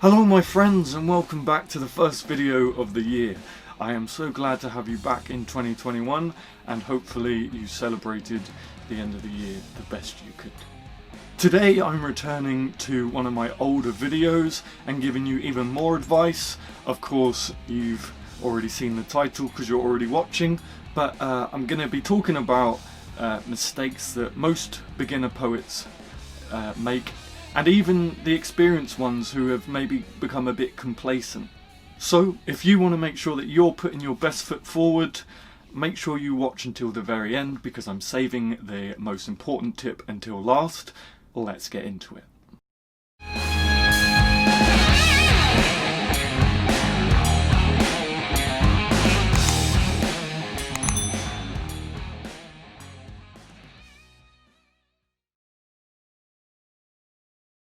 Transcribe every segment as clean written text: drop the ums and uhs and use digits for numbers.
Hello my friends, and welcome back to the first video of the year. I am so glad to have you back in 2021, and hopefully you celebrated the end of the year the best you could. Today I'm returning to one of my older videos and giving you even more advice. Of course you've already seen the title because you're already watching, but I'm going to be talking about mistakes that most beginner poets make, and even the experienced ones who have maybe become a bit complacent. So if you want to make sure that you're putting your best foot forward, make sure you watch until the very end, because I'm saving the most important tip until last. Let's get into it.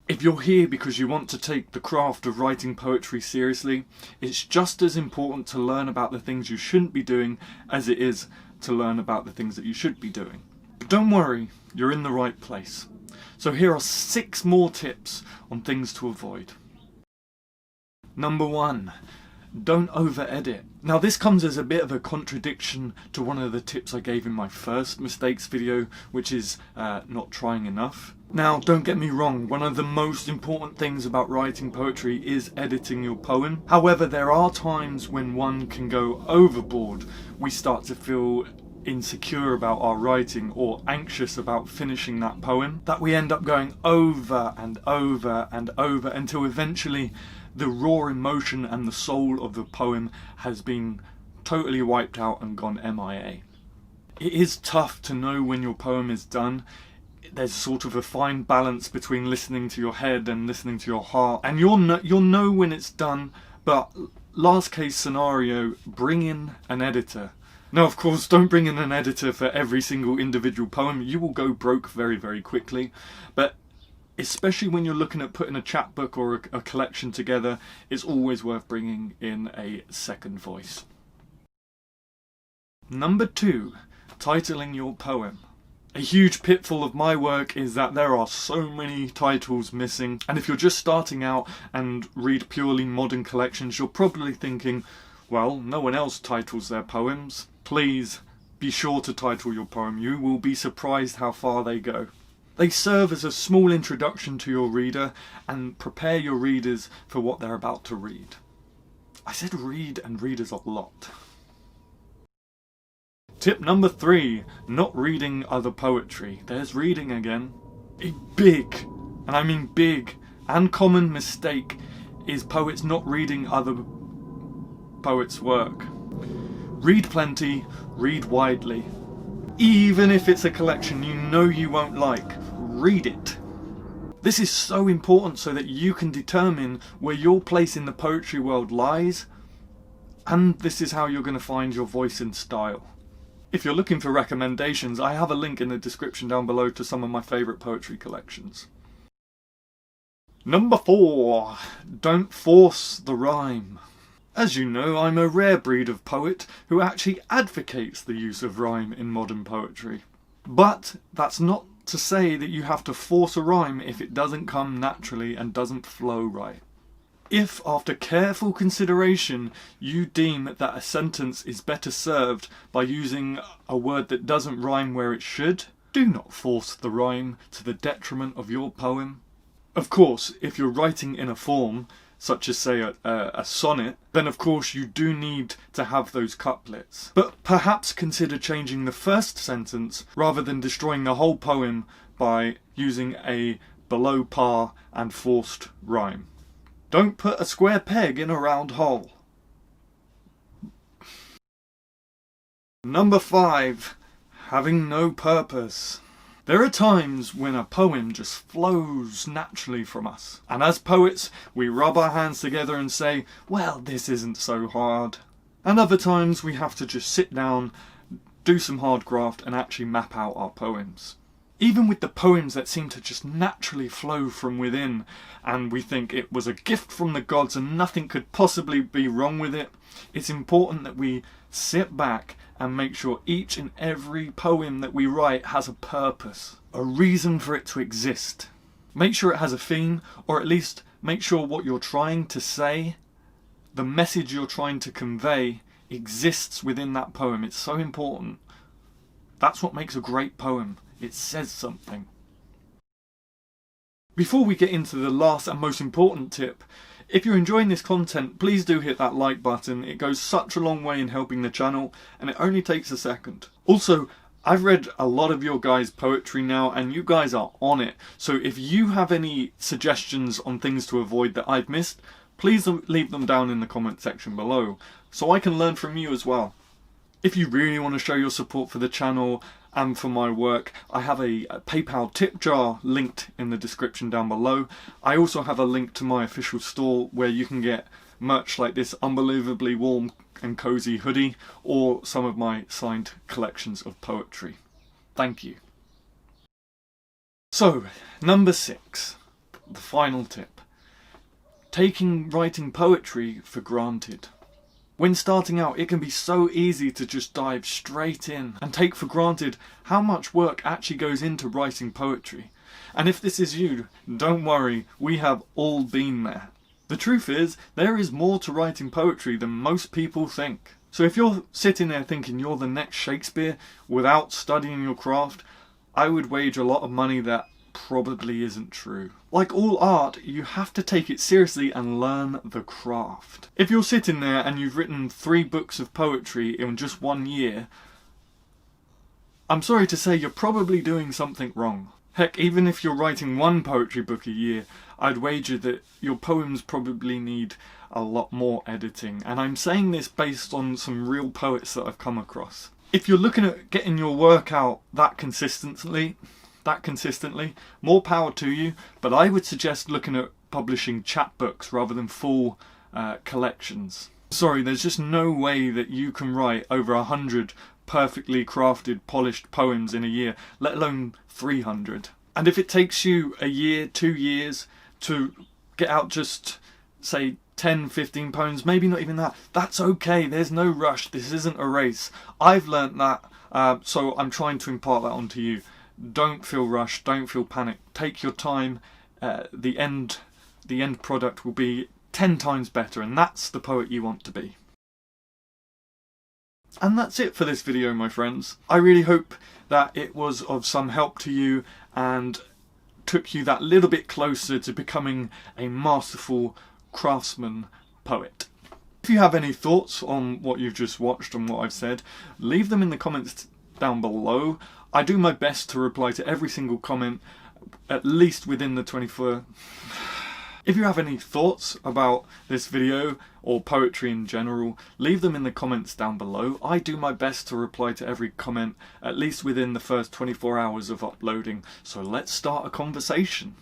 If you're here because you want to take the craft of writing poetry seriously, it's just as important to learn about the things you shouldn't be doing as it is to learn about the things that you should be doing. But don't worry, you're in the right place. So here are 6 more tips on things to avoid. Number 1. Don't over-edit. Now this comes as a bit of a contradiction to one of the tips I gave in my first mistakes video, which is not trying enough. Now don't get me wrong, one of the most important things about writing poetry is editing your poem. However, there are times when one can go overboard. We start to feel insecure about our writing or anxious about finishing that poem, that we end up going over and over and over until eventually the raw emotion and the soul of the poem has been totally wiped out and gone MIA. It is tough to know when your poem is done. There's sort of a fine balance between listening to your head and listening to your heart, and you'll know when it's done, but last case scenario, bring in an editor. Now of course don't bring in an editor for every single individual poem, you will go broke very, very quickly, but especially when you're looking at putting a chapbook or a collection together, it's always worth bringing in a second voice. Number 2, titling your poem. A huge pitfall of my work is that there are so many titles missing, and if you're just starting out and read purely modern collections, you're probably thinking, well, no one else titles their poems. Please be sure to title your poem. You will be surprised how far they go. They serve as a small introduction to your reader and prepare your readers for what they're about to read. I said read and readers a lot. Tip number 3, not reading other poetry. There's reading again. A big, and I mean big, and common mistake is poets not reading other poets' work. Read plenty, read widely. Even if it's a collection you know you won't like, read it. This is so important so that you can determine where your place in the poetry world lies, and this is how you're going to find your voice and style. If you're looking for recommendations, I have a link in the description down below to some of my favourite poetry collections. Number 4, don't force the rhyme. As you know, I'm a rare breed of poet who actually advocates the use of rhyme in modern poetry. But that's not to say that you have to force a rhyme if it doesn't come naturally and doesn't flow right. If, after careful consideration, you deem that a sentence is better served by using a word that doesn't rhyme where it should, do not force the rhyme to the detriment of your poem. Of course, if you're writing in a form, such as say a sonnet, then of course you do need to have those couplets. But perhaps consider changing the first sentence rather than destroying the whole poem by using a below par and forced rhyme. Don't put a square peg in a round hole. Number 5, having no purpose. There are times when a poem just flows naturally from us, and as poets we rub our hands together and say, well, this isn't so hard. And other times we have to just sit down, do some hard graft and actually map out our poems. Even with the poems that seem to just naturally flow from within, and we think it was a gift from the gods and nothing could possibly be wrong with it, it's important that we sit back and make sure each and every poem that we write has a purpose, a reason for it to exist. Make sure it has a theme, or at least make sure what you're trying to say, the message you're trying to convey, exists within that poem. It's so important. That's what makes a great poem. It says something. Before we get into the last and most important tip, if you're enjoying this content, please do hit that like button. It goes such a long way in helping the channel, and it only takes a second. Also, I've read a lot of your guys' poetry now, and you guys are on it. So if you have any suggestions on things to avoid that I've missed, please leave them down in the comment section below, so I can learn from you as well. If you really want to show your support for the channel and for my work, I have a PayPal tip jar linked in the description down below. I also have a link to my official store where you can get merch like this unbelievably warm and cozy hoodie, or some of my signed collections of poetry. Thank you. So, number 6, the final tip. Taking writing poetry for granted. When starting out, it can be so easy to just dive straight in and take for granted how much work actually goes into writing poetry. And if this is you, don't worry, we have all been there. The truth is, there is more to writing poetry than most people think. So if you're sitting there thinking you're the next Shakespeare without studying your craft, I would wager a lot of money that probably isn't true. Like all art, you have to take it seriously and learn the craft. If you're sitting there and you've written 3 books of poetry in just 1 year, I'm sorry to say you're probably doing something wrong. Heck, even if you're writing 1 poetry book a year, I'd wager that your poems probably need a lot more editing. And I'm saying this based on some real poets that I've come across. If you're looking at getting your work out that consistently, more power to you, but I would suggest looking at publishing chapbooks rather than full collections. Sorry, there's just no way that you can write over 100 perfectly crafted, polished poems in a year, let alone 300. And if it takes you a year, 2 years to get out just, say, 10, 15 poems, maybe not even that, that's okay. There's no rush. This isn't a race. I've learnt that, so I'm trying to impart that onto you. Don't feel rushed, don't feel panicked. Take your time. The end product will be 10 times better, and that's the poet you want to be. And that's it for this video, my friends. I really hope that it was of some help to you and took you that little bit closer to becoming a masterful craftsman poet. If you have any thoughts on what you've just watched and what I've said, leave them in the comments down below. I do my best to reply to every single comment, at least within the 24. If you have any thoughts about this video or poetry in general, leave them in the comments down below. I do my best to reply to every comment, at least within the first 24 hours of uploading, so let's start a conversation.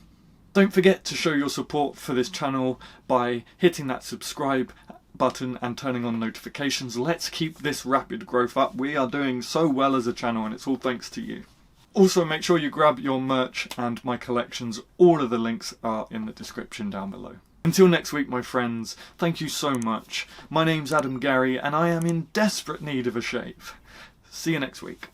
Don't forget to show your support for this channel by hitting that subscribe button and turning on notifications. Let's keep this rapid growth up. We are doing so well as a channel, and it's all thanks to you. Also, make sure you grab your merch and my collections. All of the links are in the description down below. Until next week, my friends, thank you so much. My name's Adam Gary, and I am in desperate need of a shave. See you next week.